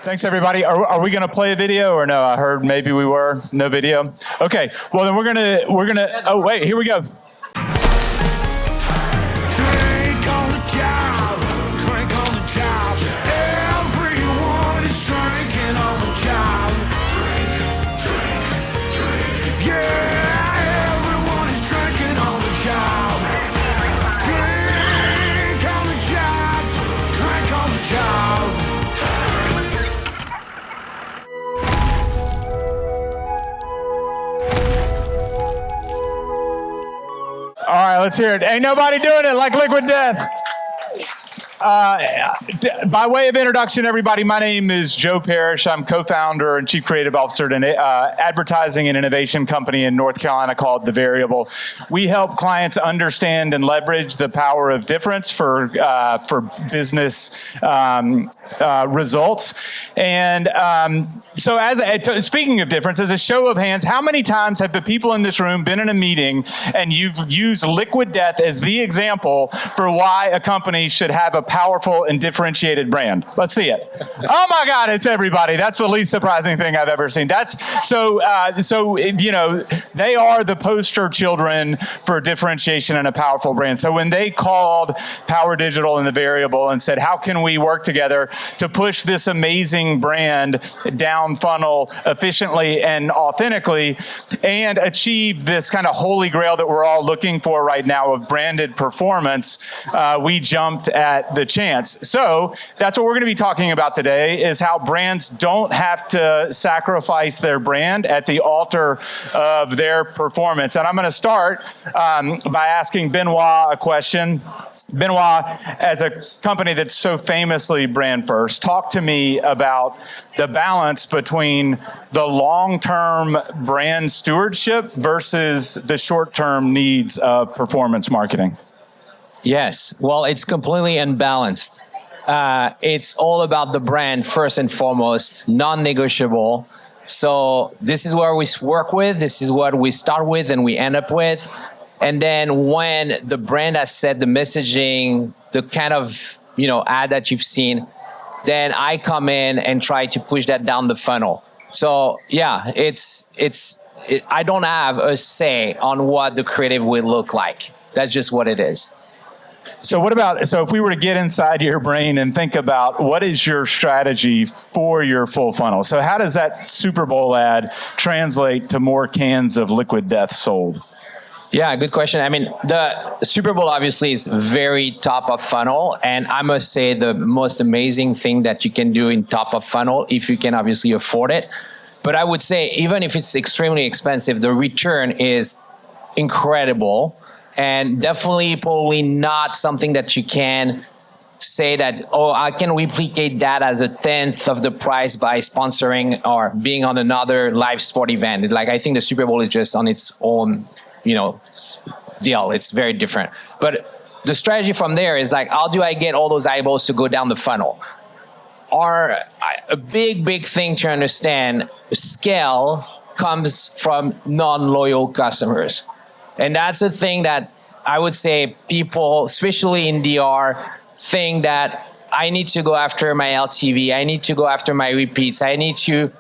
Thanks, everybody. Are we going to play a video or no? I heard maybe we were. No video. Okay. Well, then we're gonna. Oh, wait. Here we go. All right, let's hear it. Ain't nobody doing it like Liquid Death. By way of introduction, everybody, my name is Joe Parrish. I'm co-founder and chief creative officer at an advertising and innovation company in North Carolina called The Variable. We help clients understand and leverage the power of difference for business results. And so speaking of difference, as a show of hands, how many times have the people in this room been in a meeting and you've used Liquid Death as the example for why a company should have a powerful and differentiated brand? Let's see it. Oh my God, it's everybody. That's the least surprising thing I've ever seen. That's so they are the poster children for differentiation and a powerful brand. So when they called Power Digital and The Variable and said, how can we work together to push this amazing brand down funnel efficiently and authentically and achieve this kind of holy grail that we're all looking for right now of branded performance, we jumped at the chance. So that's what we're going to be talking about today, is how brands don't have to sacrifice their brand at the altar of their performance. And I'm going to start by asking Benoit a question. Benoit, as a company that's so famously brand first, talk to me about the balance between the long-term brand stewardship versus the short-term needs of performance marketing. Yes, well, it's completely unbalanced. It's all about the brand first and foremost, non-negotiable. So this is where we work with, this is what we start with and we end up with. And then when the brand has set the messaging, the kind of ad that you've seen, then I come in and try to push that down the funnel. So yeah, I don't have a say on what the creative will look like. That's just what it is. So if we were to get inside your brain and think about what is your strategy for your full funnel? So how does that Super Bowl ad translate to more cans of Liquid Death sold? Yeah, good question. I mean, the Super Bowl obviously is very top of funnel. And I must say the most amazing thing that you can do in top of funnel, if you can obviously afford it. But I would say even if it's extremely expensive, the return is incredible. And definitely probably not something that you can say that, oh, I can replicate that as a 10th of the price by sponsoring or being on another live sport event. Like, I think the Super Bowl is just on its own, deal. It's very different. But the strategy from there is like, how do I get all those eyeballs to go down the funnel? Or a big thing to understand, scale comes from non-loyal customers. And that's a thing that I would say people, especially in DR, think that I need to go after my LTV, I need to go after my repeats, I need to,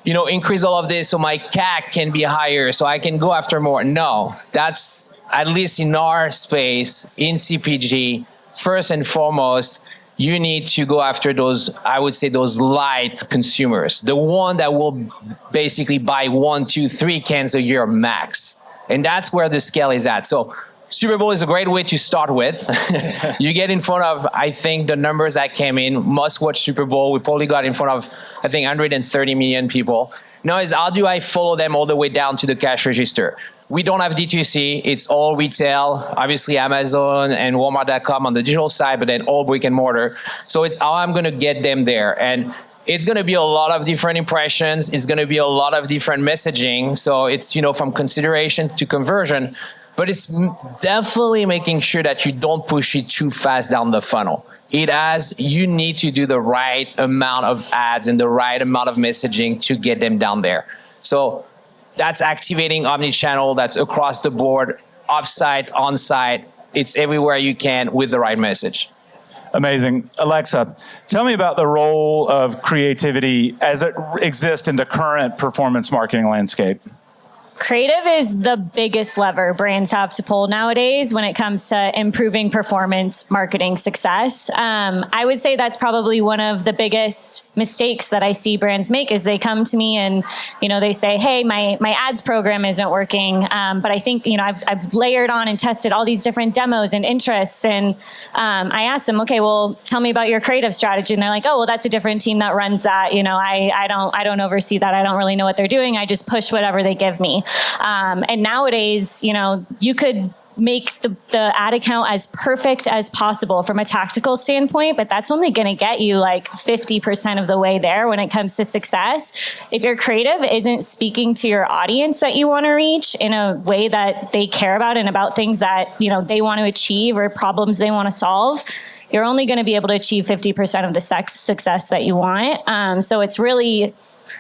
increase all of this so my CAC can be higher, so I can go after more. No, that's, at least in our space, in CPG, first and foremost, you need to go after those, I would say, those light consumers, the one that will basically buy 1, 2, 3 cans a year max. And that's where the scale is at. So Super Bowl is a great way to start with. You get in front of, I think the numbers that came in, must watch Super Bowl. We probably got in front of, I think, 130 million people. Now is how do I follow them all the way down to the cash register? We don't have D2C. It's all retail, obviously Amazon and Walmart.com on the digital side, but then all brick and mortar. So it's how I'm going to get them there. And it's going to be a lot of different impressions. It's going to be a lot of different messaging. So it's, from consideration to conversion, but it's definitely making sure that you don't push it too fast down the funnel. You need to do the right amount of ads and the right amount of messaging to get them down there. So that's activating omnichannel. That's across the board, offsite, onsite. It's everywhere you can with the right message. Amazing. Alexa, tell me about the role of creativity as it exists in the current performance marketing landscape. Creative is the biggest lever brands have to pull nowadays when it comes to improving performance marketing success. I would say that's probably one of the biggest mistakes that I see brands make is they come to me and, they say, hey, my ads program isn't working. But I think, I've layered on and tested all these different demos and interests. And I asked them, okay, well, tell me about your creative strategy. And they're like, oh, well, that's a different team that runs that. I don't oversee that. I don't really know what they're doing. I just push whatever they give me. And nowadays, you could make the ad account as perfect as possible from a tactical standpoint, but that's only going to get you like 50% of the way there when it comes to success. If your creative isn't speaking to your audience that you want to reach in a way that they care about and about things that, they want to achieve or problems they want to solve, you're only going to be able to achieve 50% of the success that you want. So it's really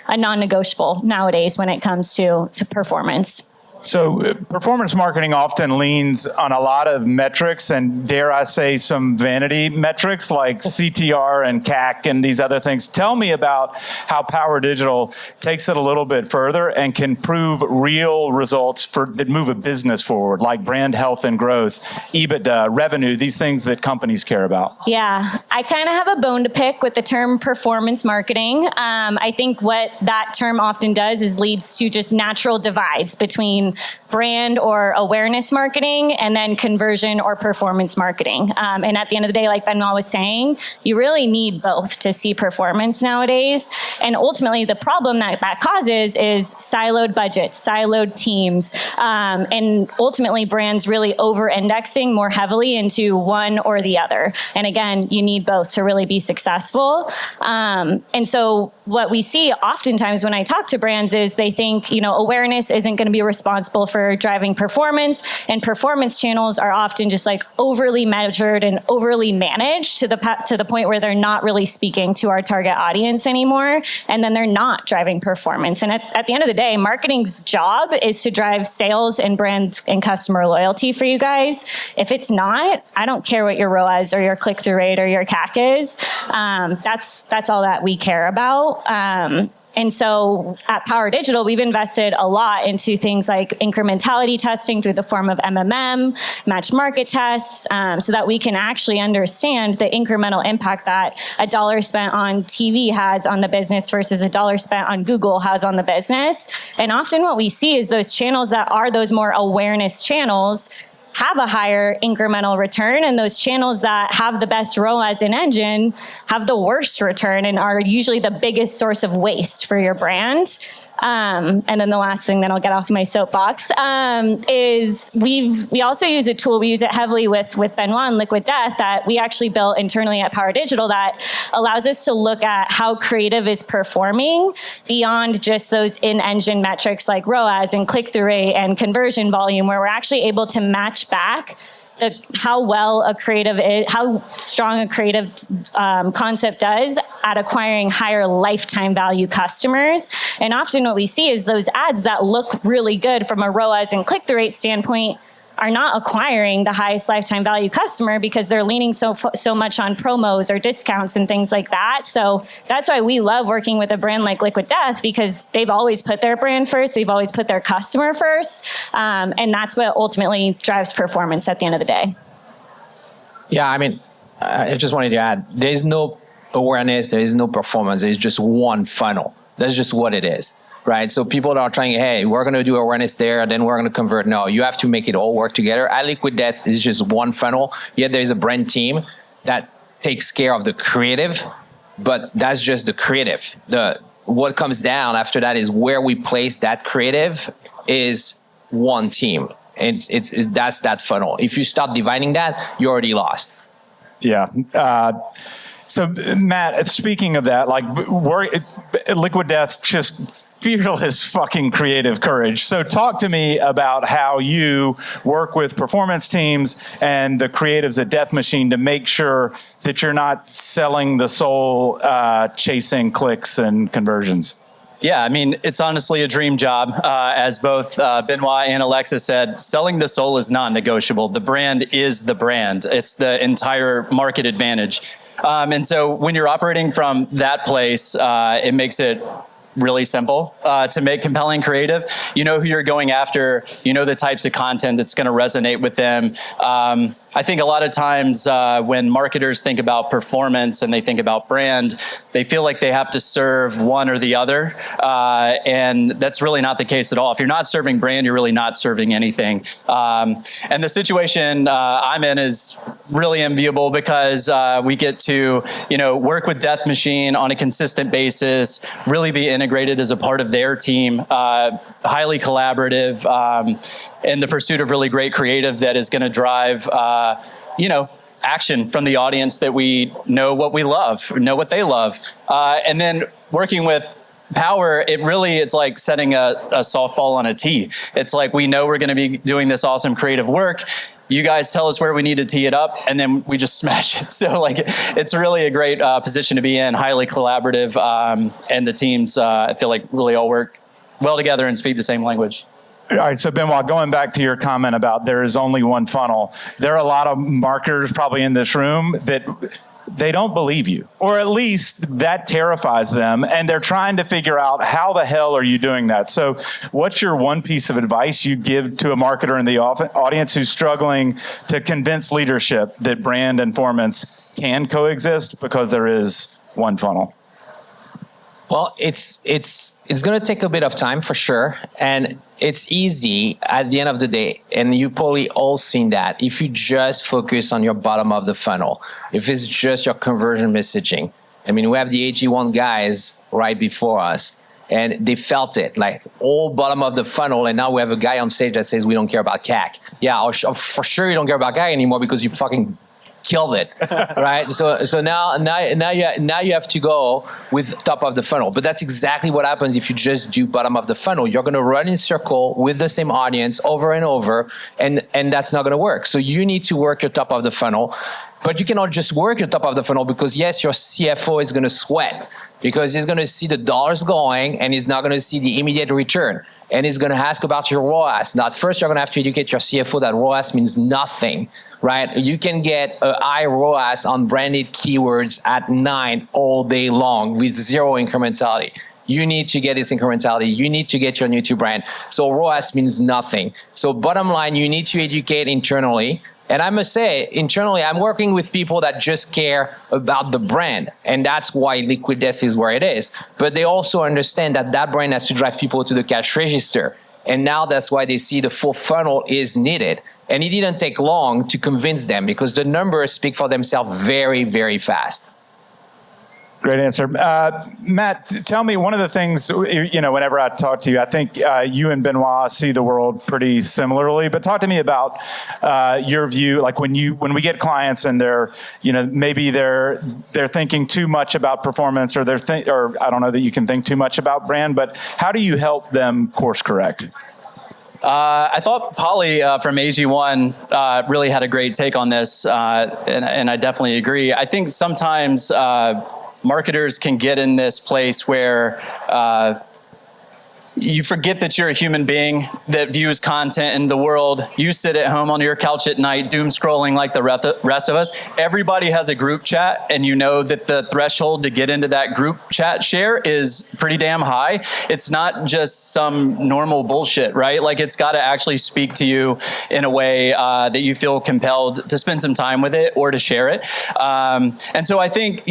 a non-negotiable nowadays when it comes to performance. So performance marketing often leans on a lot of metrics and, dare I say, some vanity metrics like CTR and CAC and these other things. Tell me about how Power Digital takes it a little bit further and can prove real results that move a business forward, like brand health and growth, EBITDA, revenue, these things that companies care about. Yeah, I kind of have a bone to pick with the term performance marketing. I think what that term often does is leads to just natural divides between brand or awareness marketing and then conversion or performance marketing. And at the end of the day, like Benoit was saying, you really need both to see performance nowadays. And ultimately, the problem that causes is siloed budgets, siloed teams, and ultimately brands really over-indexing more heavily into one or the other. And again, you need both to really be successful. And so what we see oftentimes when I talk to brands is they think, awareness isn't going to be responsible for driving performance, and performance channels are often just like overly measured and overly managed to the point where they're not really speaking to our target audience anymore, and then they're not driving performance. And at the end of the day, marketing's job is to drive sales and brand and customer loyalty for you guys. If it's not, I don't care what your ROAS or your click-through rate or your CAC is. That's all that we care about. And so at Power Digital, we've invested a lot into things like incrementality testing through the form of MMM, match market tests, so that we can actually understand the incremental impact that a dollar spent on TV has on the business versus a dollar spent on Google has on the business. And often what we see is those channels that are those more awareness channels have a higher incremental return, and those channels that have the best ROAS and engine have the worst return and are usually the biggest source of waste for your brand. And then the last thing, then I'll get off my soapbox, is we also use a tool. We use it heavily with Benoit and Liquid Death that we actually built internally at Power Digital that allows us to look at how creative is performing beyond just those in-engine metrics like ROAS and click-through rate and conversion volume, where we're actually able to match back how strong a creative concept does at acquiring higher lifetime value customers. And often what we see is those ads that look really good from a ROAS and click-through rate standpoint are not acquiring the highest lifetime value customer because they're leaning so much on promos or discounts and things like that. So that's why we love working with a brand like Liquid Death, because they've always put their brand first. They've always put their customer first. And that's what ultimately drives performance at the end of the day. Yeah, I just wanted to add, there's no awareness, there is no performance. There's just one funnel. That's just what it is. Right? So people are trying, hey, we're going to do awareness there, then we're going to convert. No, you have to make it all work together. At Liquid Death is just one funnel. Yet there's a brand team that takes care of the creative, but that's just the creative. What comes down after that is where we place that creative is one team. That's that funnel. If you start dividing that, you're already lost. Yeah. So Matt, speaking of that, Liquid Death just fearless fucking creative courage. So talk to me about how you work with performance teams and the creatives at Death Machine to make sure that you're not selling the soul, chasing clicks and conversions. Yeah, I mean, it's honestly a dream job. As both Benoit and Alexa said, selling the soul is non-negotiable. The brand is the brand. It's the entire market advantage. And so when you're operating from that place, it makes it really simple to make compelling creative. You know who you're going after. You know the types of content that's going to resonate with them. I think a lot of times when marketers think about performance and they think about brand, they feel like they have to serve one or the other. And that's really not the case at all. If you're not serving brand, you're really not serving anything. And the situation I'm in is really enviable because we get to, work with Death Machine on a consistent basis, really be integrated as a part of their team, highly collaborative, in the pursuit of really great creative that is going to drive, action from the audience that we know what we love, know what they love. And then working with Power, it's like setting a softball on a tee. It's like, we know we're going to be doing this awesome creative work. You guys tell us where we need to tee it up, and then we just smash it. So it's really a great position to be in, highly collaborative. And the teams, I feel like, really all work well together and speak the same language. All right, so Benoit, going back to your comment about there is only one funnel, there are a lot of marketers probably in this room that they don't believe you, or at least that terrifies them, and they're trying to figure out how the hell are you doing that. So what's your one piece of advice you give to a marketer in the audience who's struggling to convince leadership that brand and performance can coexist because there is one funnel? Well, it's going to take a bit of time for sure. And it's easy at the end of the day. And you've probably all seen that. If you just focus on your bottom of the funnel, if it's just your conversion messaging. I mean, we have the AG1 guys right before us, and they felt it, like all bottom of the funnel. And now we have a guy on stage that says we don't care about CAC. Yeah, for sure you don't care about CAC anymore because you fucking killed it, right? So now you have to go with top of the funnel. But that's exactly what happens if you just do bottom of the funnel. You're going to run in circle with the same audience over and over, and that's not going to work. So you need to work your top of the funnel. But you cannot just work your top of the funnel because, yes, your CFO is going to sweat because he's going to see the dollars going and he's not going to see the immediate return. And he's going to ask about your ROAS. Now, at first, you're going to have to educate your CFO that ROAS means nothing, right? You can get a high ROAS on branded keywords at 9 all day long with zero incrementality. You need to get this incrementality. You need to get your new to brand. So ROAS means nothing. So bottom line, you need to educate internally. And I must say, internally, I'm working with people that just care about the brand. And that's why Liquid Death is where it is. But they also understand that that brand has to drive people to the cash register. And now that's why they see the full funnel is needed. And it didn't take long to convince them because the numbers speak for themselves very, very fast. Great answer. Matt, tell me one of the things, whenever I talk to you, I think you and Benoit see the world pretty similarly, but talk to me about your view, like when we get clients and they're, maybe they're thinking too much about performance or or I don't know that you can think too much about brand, but how do you help them course correct? I thought Polly from AG1 really had a great take on this, and I definitely agree. I think sometimes marketers can get in this place where you forget that you're a human being that views content in the world. You sit at home on your couch at night, doom scrolling like the rest of us. Everybody has a group chat, and you know that the threshold to get into that group chat share is pretty damn high. It's not just some normal bullshit, right? Like, it's got to actually speak to you in a way that you feel compelled to spend some time with it or to share it. And so I think,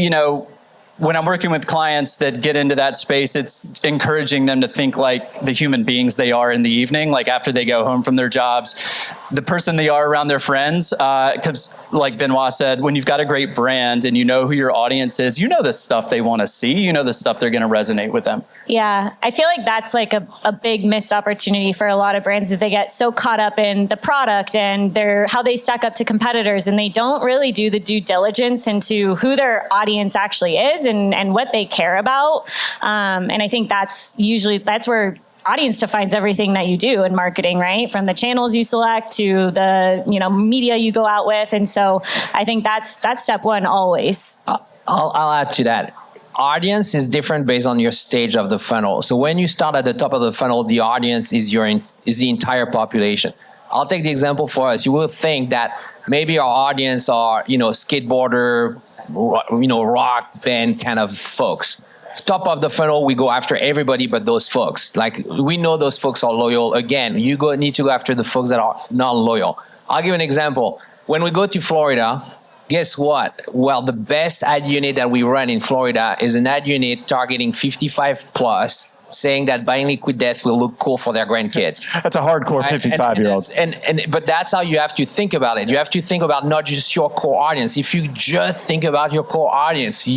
when I'm working with clients that get into that space, it's encouraging them to think like the human beings they are in the evening, like after they go home from their jobs, the person they are around their friends. Because like Benoit said, when you've got a great brand and you know who your audience is, you know the stuff they want to see, you know the stuff they're going to resonate with them. Yeah, I feel like that's like a big missed opportunity for a lot of brands is they get so caught up in the product and how they stack up to competitors, and they don't really do the due diligence into who their audience actually is and what they care about. And I think that's where audience defines everything that you do in marketing, right? From the channels you select to the media you go out with. And so I think that's step one always. I'll add to that. audience is different based on your stage of the funnel. So when you start at the top of the funnel, the audience is the entire population. I'll take the example for us. You will think that maybe our audience are, skateboarder, rock band kind of folks. Top of the funnel, we go after everybody but those folks. Like, we know those folks are loyal. Again, need to go after the folks that are not loyal. I'll give you an example. When we go to Florida, guess what? Well, the best ad unit that we run in Florida is an ad unit targeting 55 plus, saying that buying Liquid Death will look cool for their grandkids. That's a hardcore 55-year-old. But that's how you have to think about it. You have to think about not just your core audience. If you just think about your core audience,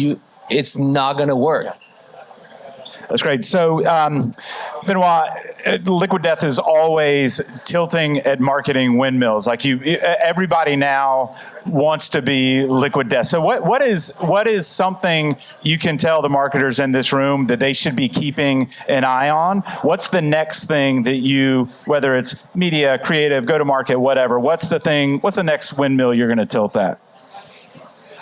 it's not going to work. That's great. So, Benoit, Liquid Death is always tilting at marketing windmills. Like, everybody now wants to be Liquid Death. So what is something you can tell the marketers in this room that they should be keeping an eye on? What's the next thing that whether it's media, creative, go to market, whatever, what's the next windmill you're going to tilt at?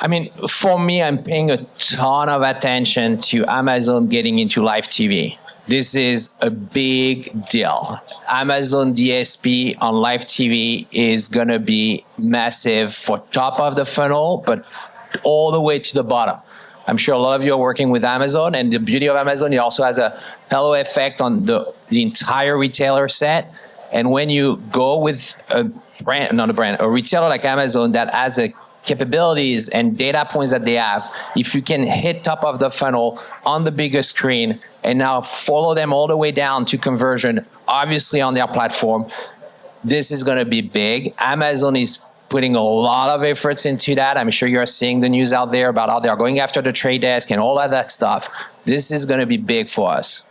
I mean, for me, I'm paying a ton of attention to Amazon getting into live TV. This is a big deal. Amazon DSP on live TV is going to be massive for top of the funnel, but all the way to the bottom. I'm sure a lot of you are working with Amazon, and the beauty of Amazon, it also has a halo effect on the entire retailer set. And when you go with a retailer like Amazon that has a capabilities and data points that they have, if you can hit top of the funnel on the bigger screen and now follow them all the way down to conversion, obviously on their platform, this is going to be big. Amazon is putting a lot of efforts into that. I'm sure you're seeing the news out there about how they're going after the trade desk and all of that stuff. This is going to be big for us.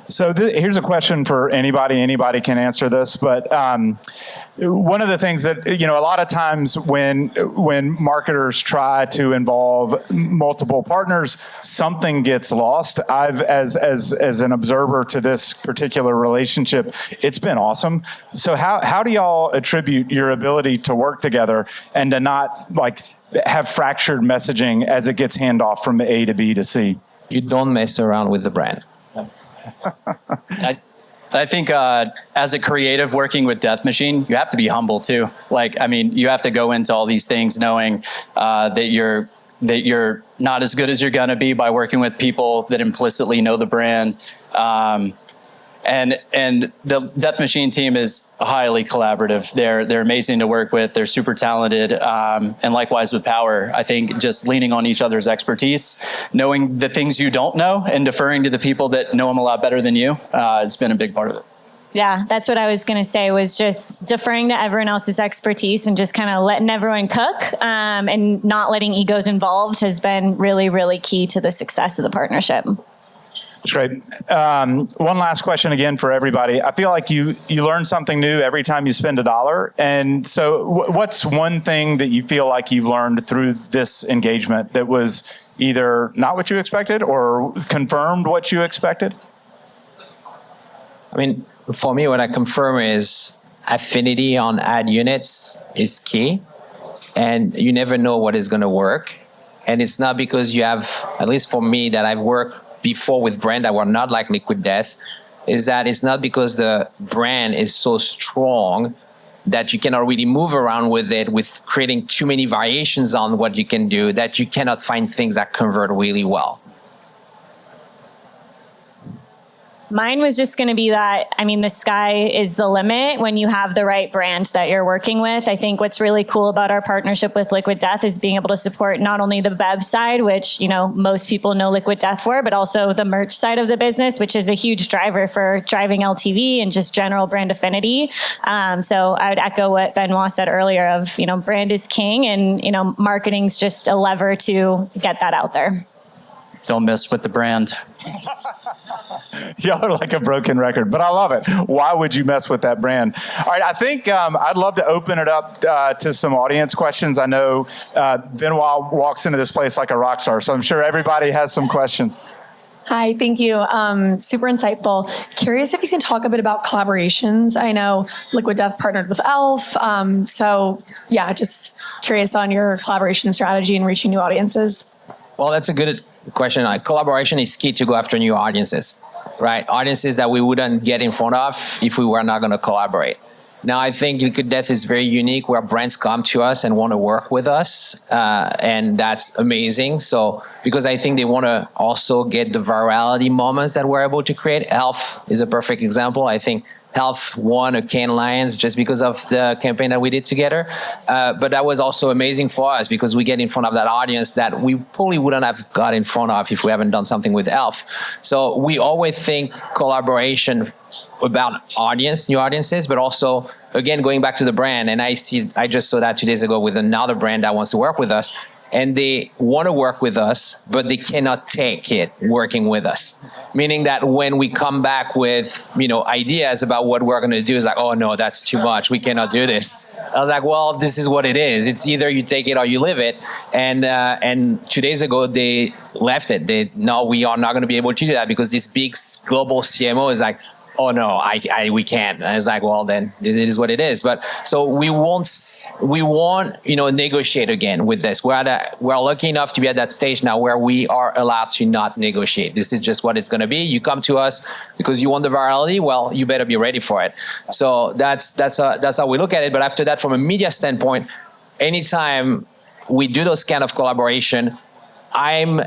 So here's a question for anybody. Anybody can answer this, but one of the things that, a lot of times when marketers try to involve multiple partners, something gets lost. As an observer to this particular relationship, it's been awesome. So how do y'all attribute your ability to work together and to not have fractured messaging as it gets handoff from A to B to C? You don't mess around with the brand. I think as a creative working with Death Machine, you have to be humble too. You have to go into all these things knowing that you're not as good as you're gonna be by working with people that implicitly know the brand. And the Death Machine team is highly collaborative. They're amazing to work with. They're super talented. And likewise with Power, I think just leaning on each other's expertise, knowing the things you don't know and deferring to the people that know them a lot better than you has been a big part of it. Yeah, that's what I was going to say, was just deferring to everyone else's expertise and just kind of letting everyone cook and not letting egos involved has been really, really key to the success of the partnership. That's great. One last question again for everybody. I feel like you learn something new every time you spend $1. And so what's one thing that you feel like you've learned through this engagement that was either not what you expected or confirmed what you expected? I mean, for me, what I confirm is affinity on ad units is key. And you never know what is going to work. And it's not because you have, at least for me, that I've worked before with brands that were not like Liquid Death, is that it's not because the brand is so strong that you cannot really move around with it, with creating too many variations on what you can do, that you cannot find things that convert really well. Mine was just going to be that, the sky is the limit when you have the right brand that you're working with. I think what's really cool about our partnership with Liquid Death is being able to support not only the bev side, which, most people know Liquid Death for, but also the merch side of the business, which is a huge driver for driving LTV and just general brand affinity. So I would echo what Benoit said earlier of, brand is king and, marketing's just a lever to get that out there. Don't mess with the brand. Y'all are like a broken record, but I love it. Why would you mess with that brand? All right, I think I'd love to open it up to some audience questions. I know Benoit walks into this place like a rock star, so I'm sure everybody has some questions. Hi, thank you. Super insightful. Curious if you can talk a bit about collaborations. I know Liquid Death partnered with Elf. Just curious on your collaboration strategy and reaching new audiences. Well, that's a good question, like collaboration is key to go after new audiences, right? Audiences that we wouldn't get in front of if we were not going to collaborate. Now, I think Liquid Death is very unique where brands come to us and want to work with us. And that's amazing. So, because I think they want to also get the virality moments that we're able to create. Health is a perfect example. I think Health won a Cannes Lions just because of the campaign that we did together. But that was also amazing for us because we get in front of that audience that we probably wouldn't have got in front of if we haven't done something with Health. So we always think collaboration about new audiences, but also, again, going back to the brand. And I just saw that 2 days ago with another brand that wants to work with us. And they want to work with us, but they cannot take it working with us. Meaning that when we come back with, ideas about what we're going to do, it's like, oh no, that's too much. We cannot do this. I was like, well, this is what it is. It's either you take it or you live it. And 2 days ago, they left it. No, we are not going to be able to do that because this big global CMO is like, oh no, we can't. And I was like, well, then this is what it is. But so we won't, negotiate again with this. We're lucky enough to be at that stage now where we are allowed to not negotiate. This is just what it's going to be. You come to us because you want the virality. Well, you better be ready for it. So that's how we look at it. But after that, from a media standpoint, anytime we do those kind of collaboration, I'm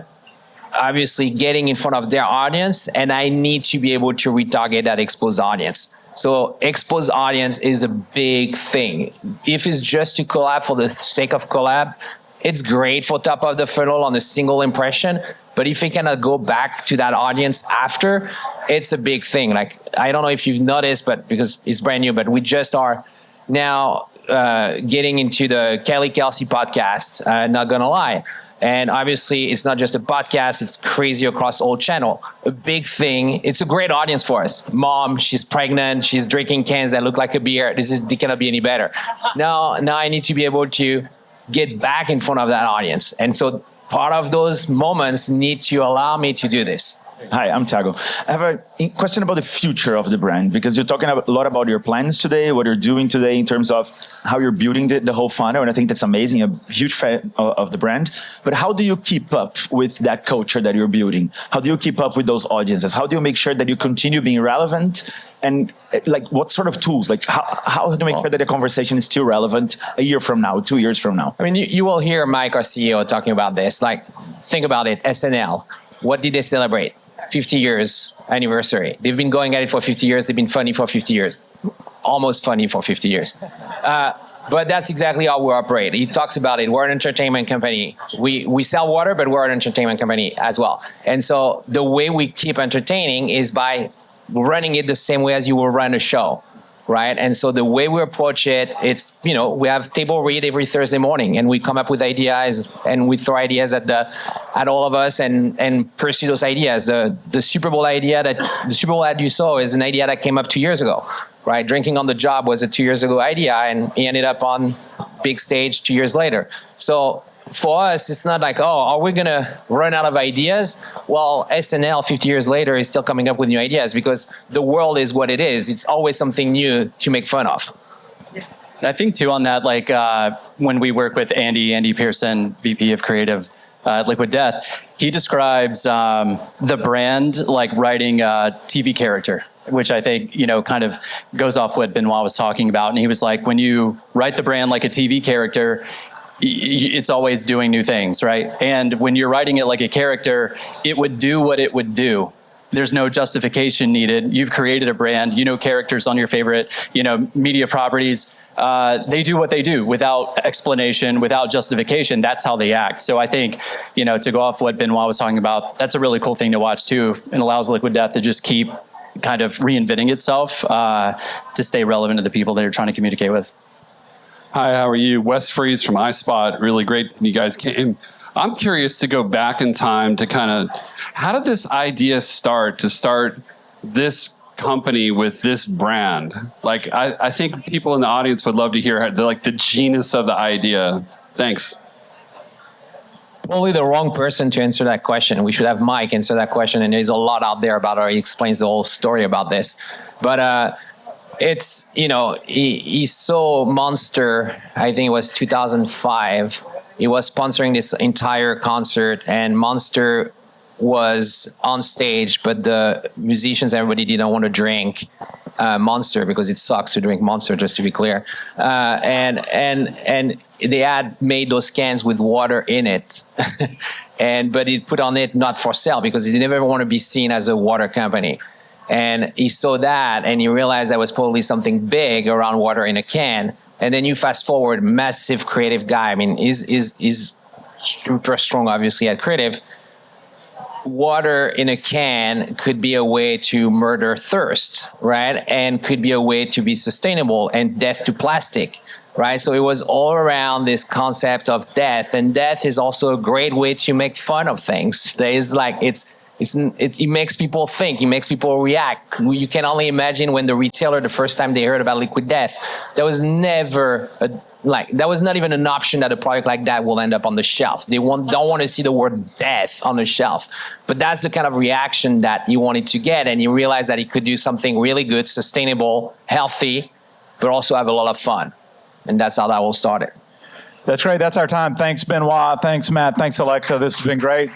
obviously getting in front of their audience, and I need to be able to retarget that exposed audience. So exposed audience is a big thing. If it's just to collab for the sake of collab, it's great for top of the funnel on a single impression. But if you cannot go back to that audience after, it's a big thing. Like, I don't know if you've noticed, but because it's brand new, but we just are now getting into the Kelly Kelsey podcast, not gonna lie. And obviously, it's not just a podcast, it's crazy across all channel. A big thing, it's a great audience for us. Mom, she's pregnant, she's drinking cans that look like a beer. It cannot be any better. Now I need to be able to get back in front of that audience. And so part of those moments need to allow me to do this. Hi, I'm Thiago. I have a question about the future of the brand, because you're talking a lot about your plans today, what you're doing today in terms of how you're building the whole funnel, and I think that's amazing, a huge fan of the brand. But how do you keep up with that culture that you're building? How do you keep up with those audiences? How do you make sure that you continue being relevant? And like, what sort of tools? Like, how do you make sure that the conversation is still relevant a year from now, 2 years from now? I mean, you will hear Mike, our CEO, talking about this. Like, think about it, SNL. What did they celebrate? 50 years anniversary. They've been going at it for 50 years. They've been funny for 50 years. Almost funny for 50 years. But that's exactly how we operate. He talks about it. We're an entertainment company. We sell water, but we're an entertainment company as well. And so the way we keep entertaining is by running it the same way as you will run a show. Right. And so the way we approach it, it's, we have table read every Thursday morning, and we come up with ideas, and we throw ideas at all of us and pursue those ideas. The Super Bowl ad you saw is an idea that came up 2 years ago, right? Drinking on the job was a 2 years ago idea, and he ended up on big stage 2 years later. So for us, it's not like, oh, are we going to run out of ideas? Well, SNL 50 years later is still coming up with new ideas because the world is what it is. It's always something new to make fun of. And I think too on that, like when we work with Andy Pearson, VP of Creative at Liquid Death, he describes the brand like writing a TV character, which I think, kind of goes off what Benoit was talking about. And he was like, when you write the brand like a TV character, it's always doing new things, right? And when you're writing it like a character, it would do what it would do. There's no justification needed. You've created a brand, characters on your favorite, media properties. They do what they do without explanation, without justification. That's how they act. So I think, to go off what Benoit was talking about, that's a really cool thing to watch too, and allows Liquid Death to just keep kind of reinventing itself to stay relevant to the people that you're trying to communicate with. Hi, how are you? Wes Freeze from iSpot. Really great you guys came. I'm curious to go back in time to kind of, how did this idea start to start this company with this brand? Like, I think people in the audience would love to hear the genius of the idea. Thanks. Probably the wrong person to answer that question. We should have Mike answer that question, and there's a lot out there about it. He explains the whole story about this. But it's, he saw Monster, I think it was 2005. He was sponsoring this entire concert, and Monster was on stage, but the musicians, everybody didn't want to drink Monster because it sucks to drink Monster, just to be clear. And they had made those cans with water in it, but he put on it not for sale because he never want to be seen as a water company. And he saw that and he realized that was probably something big around water in a can. And then you fast forward, massive creative guy. I mean, he's super strong, obviously, at creative. Water in a can could be a way to murder thirst, right? And could be a way to be sustainable, and death to plastic, right? So it was all around this concept of death. And death is also a great way to make fun of things. There is like, it makes people think, it makes people react. You can only imagine when the retailer, the first time they heard about liquid death, there was never that was not even an option that a product like that will end up on the shelf. They don't want to see the word death on the shelf. But that's the kind of reaction that you wanted to get. And you realize that it could do something really good, sustainable, healthy, but also have a lot of fun. And that's how that all started. That's great. That's our time. Thanks, Benoit. Thanks, Matt. Thanks, Alexa. This has been great.